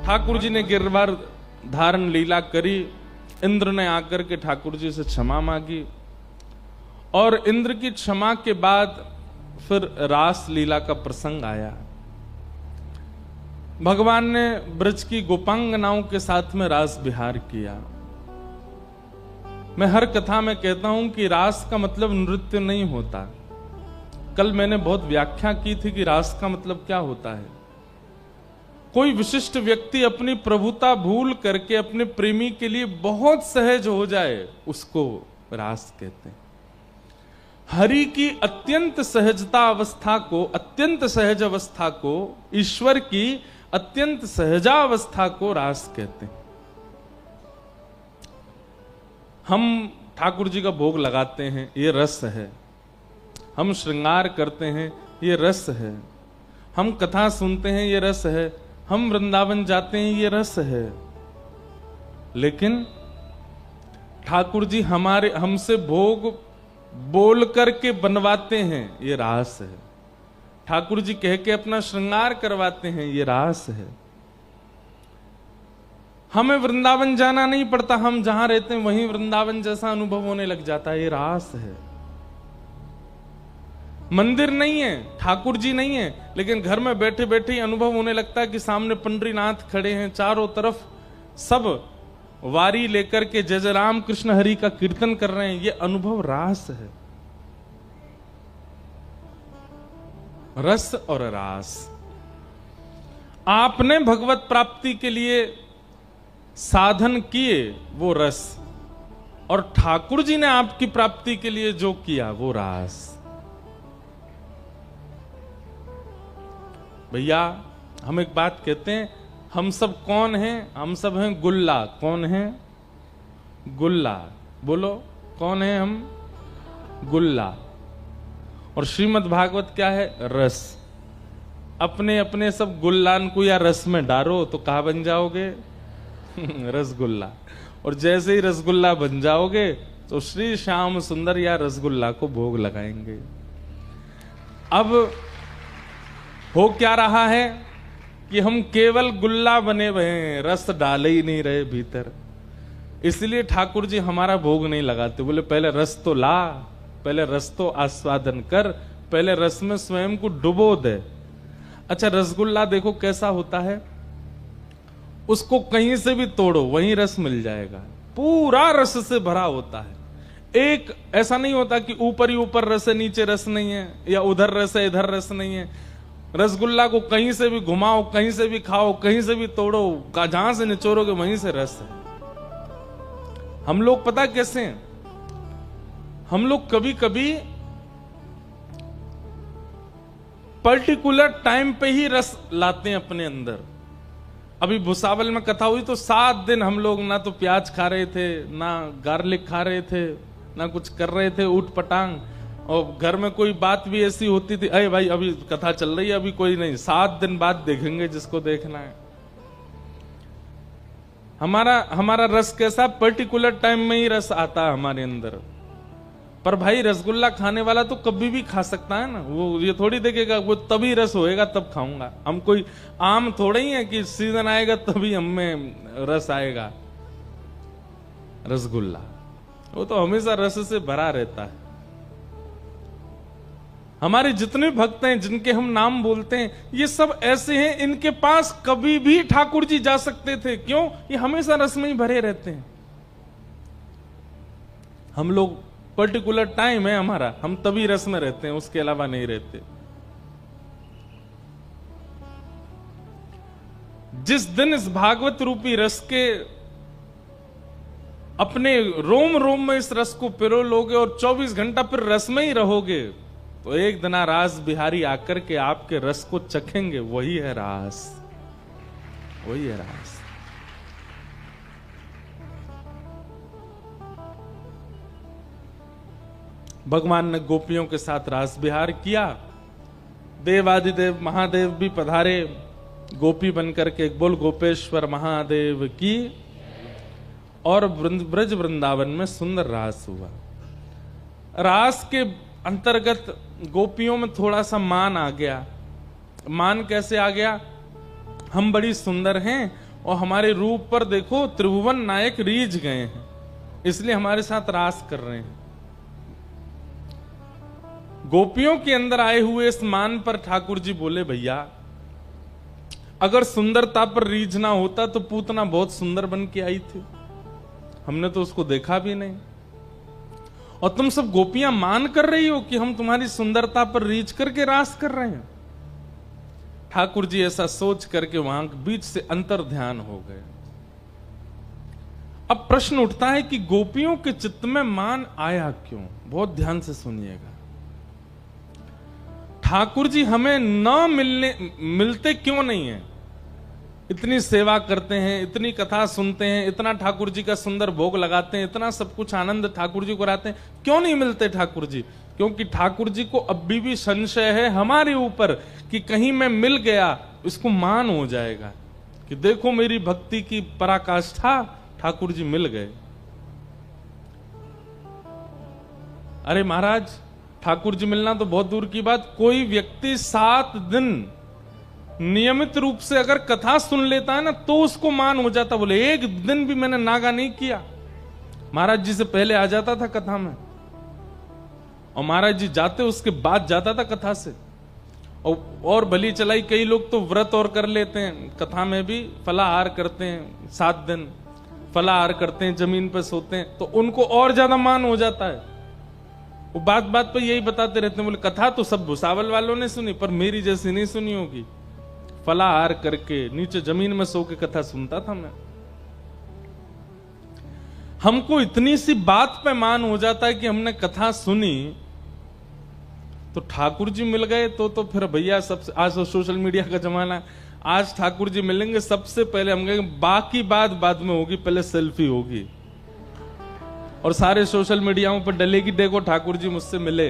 ठाकुर जी ने गिरवार धारण लीला करी। इंद्र ने आकर के ठाकुर जी से क्षमा मांगी और इंद्र की क्षमा के बाद फिर रास लीला का प्रसंग आया। भगवान ने ब्रज की गोपांगनाओं के साथ में रास विहार किया। मैं हर कथा में कहता हूं कि रास का मतलब नृत्य नहीं होता। कल मैंने बहुत व्याख्या की थी कि रास का मतलब क्या होता है। कोई विशिष्ट व्यक्ति अपनी प्रभुता भूल करके अपने प्रेमी के लिए बहुत सहज हो जाए, उसको रास कहते हैं। हरि की अत्यंत सहजता अवस्था को, अत्यंत सहज अवस्था को, ईश्वर की अत्यंत सहजावस्था को रास कहते हैं। हम ठाकुर जी का भोग लगाते हैं, ये रस है। हम श्रृंगार करते हैं, ये रस है। हम कथा सुनते हैं, ये रस है। हम वृंदावन जाते हैं, ये रस है। लेकिन ठाकुर जी हमसे भोग बोल करके बनवाते हैं, ये रास है। ठाकुर जी कह के अपना श्रृंगार करवाते हैं, ये रास है। हमें वृंदावन जाना नहीं पड़ता, हम जहां रहते हैं वहीं वृंदावन जैसा अनुभव होने लग जाता है, ये रास है। मंदिर नहीं है, ठाकुर जी नहीं है, लेकिन घर में बैठे बैठे ही अनुभव होने लगता है कि सामने पंडरीनाथ खड़े हैं, चारों तरफ सब वारी लेकर के जय जय राम कृष्ण हरि का कीर्तन कर रहे हैं, ये अनुभव रास है। रस और रास। आपने भगवत प्राप्ति के लिए साधन किए, वो रस, और ठाकुर जी ने आपकी प्राप्ति के लिए जो किया वो रास। भैया हम एक बात कहते हैं, हम सब कौन हैं? हम सब हैं गुल्ला। कौन है? गुल्ला। बोलो कौन है हम? गुल्ला। और श्रीमद् भागवत क्या है? रस। अपने अपने सब गुल्लान को या रस में डालो तो कहां बन जाओगे? रसगुल्ला। और जैसे ही रसगुल्ला बन जाओगे तो श्री श्याम सुंदर या रसगुल्ला को भोग लगाएंगे। अब हो क्या रहा है कि हम केवल गुल्ला बने हुए हैं, रस डाले ही नहीं रहे भीतर। इसलिए ठाकुर जी हमारा भोग नहीं लगाते। बोले पहले रस तो ला, पहले रस तो आस्वादन कर, पहले रस में स्वयं को डुबो दे। अच्छा, रसगुल्ला देखो कैसा होता है, उसको कहीं से भी तोड़ो वहीं रस मिल जाएगा, पूरा रस से भरा होता है। एक ऐसा नहीं होता कि ऊपर ही ऊपर रस है नीचे रस नहीं है, या उधर रस है इधर रस नहीं है। रसगुल्ला को कहीं से भी घुमाओ, कहीं से भी खाओ, कहीं से भी तोड़ो, जहां से निचोड़ोगे वहीं से रस है। हम लोग पता कैसे हैं? हम लोग कभी कभी पर्टिकुलर टाइम पे ही रस लाते हैं अपने अंदर। अभी भुसावल में कथा हुई तो 7 दिन हम लोग ना तो प्याज खा रहे थे, ना गार्लिक खा रहे थे, ना कुछ कर रहे थे ऊट पटांग। और घर में कोई बात भी ऐसी होती थी, अरे भाई अभी कथा चल रही है, अभी कोई नहीं, 7 दिन बाद देखेंगे जिसको देखना है। हमारा रस कैसा? पर्टिकुलर टाइम में ही रस आता है हमारे अंदर। पर भाई रसगुल्ला खाने वाला तो कभी भी खा सकता है ना, वो ये थोड़ी देखेगा वो तभी रस होएगा तब खाऊंगा। हम कोई आम थोड़े ही है कि सीजन आएगा तभी हम में रस आएगा। रसगुल्ला वो तो हमेशा रस से भरा रहता है। हमारे जितने भक्त हैं जिनके हम नाम बोलते हैं, ये सब ऐसे हैं, इनके पास कभी भी ठाकुर जी जा सकते थे। क्यों? ये हमेशा रस में ही भरे रहते हैं। हम लोग पर्टिकुलर टाइम है हमारा, हम तभी रस में रहते हैं, उसके अलावा नहीं रहते। जिस दिन इस भागवत रूपी रस के अपने रोम रोम में इस रस को पिरो लोगे और 24 घंटा फिर रस में ही रहोगे, तो एक दिन रास बिहारी आकर के आपके रस को चखेंगे। वही है रास, वही है रास। भगवान ने गोपियों के साथ रास विहार किया। देवादिदेव महादेव भी पधारे गोपी बनकर के। बोल गोपेश्वर महादेव की। और ब्रज वृंदावन में सुंदर रास हुआ। रास के अंतर्गत गोपियों में थोड़ा सा मान आ गया। मान कैसे आ गया? हम बड़ी सुंदर हैं और हमारे रूप पर देखो त्रिभुवन नायक रीझ गए हैं, इसलिए हमारे साथ रास कर रहे हैं। गोपियों के अंदर आए हुए इस मान पर ठाकुर जी बोले, भैया अगर सुंदरता पर रीझ ना होता तो पूतना बहुत सुंदर बन के आई थी, हमने तो उसको देखा भी नहीं, और तुम सब गोपियां मान कर रही हो कि हम तुम्हारी सुंदरता पर रीझ करके रास कर रहे हैं। ठाकुर जी ऐसा सोच करके वहां बीच से अंतर ध्यान हो गए। अब प्रश्न उठता है कि गोपियों के चित्त में मान आया क्यों? बहुत ध्यान से सुनिएगा। ठाकुर जी हमें मिलते क्यों नहीं है? इतनी सेवा करते हैं, इतनी कथा सुनते हैं, इतना ठाकुर जी का सुंदर भोग लगाते हैं, इतना सब कुछ आनंद ठाकुर जी को कराते हैं, क्यों नहीं मिलते ठाकुर जी? क्योंकि ठाकुर जी को अभी भी संशय है हमारे ऊपर कि कहीं मैं मिल गया इसको मान हो जाएगा कि देखो मेरी भक्ति की पराकाष्ठा, ठाकुर जी मिल गए। अरे महाराज, ठाकुर जी मिलना तो बहुत दूर की बात, कोई व्यक्ति 7 दिन नियमित रूप से अगर कथा सुन लेता है ना तो उसको मान हो जाता। बोले एक दिन भी मैंने नागा नहीं किया, महाराज जी से पहले आ जाता था कथा में, और महाराज जी जाते उसके बाद जाता था कथा से। और भली चलाई कई लोग तो व्रत और कर लेते हैं, कथा में भी फलाहार करते हैं, 7 दिन फलाहार करते हैं, जमीन पर सोते हैं, तो उनको और ज्यादा मान हो जाता है। वो बात बात पर यही बताते रहते हैं, बोले कथा तो सब भुसावल वालों ने सुनी पर मेरी जैसी नहीं सुनी होगी। फलाहार करके नीचे जमीन में सो के कथा सुनता था मैं। हमको इतनी सी बात पे मान हो जाता है कि हमने कथा सुनी तो ठाकुर जी मिल गए तो फिर भैया सबसे, आज तो सोशल मीडिया का जमाना है, आज ठाकुर जी मिलेंगे सबसे पहले हम कहेंगे बाकी बात बाद में होगी, पहले सेल्फी होगी और सारे सोशल मीडियाओं पर डलेगी, देखो ठाकुर जी मुझसे मिले।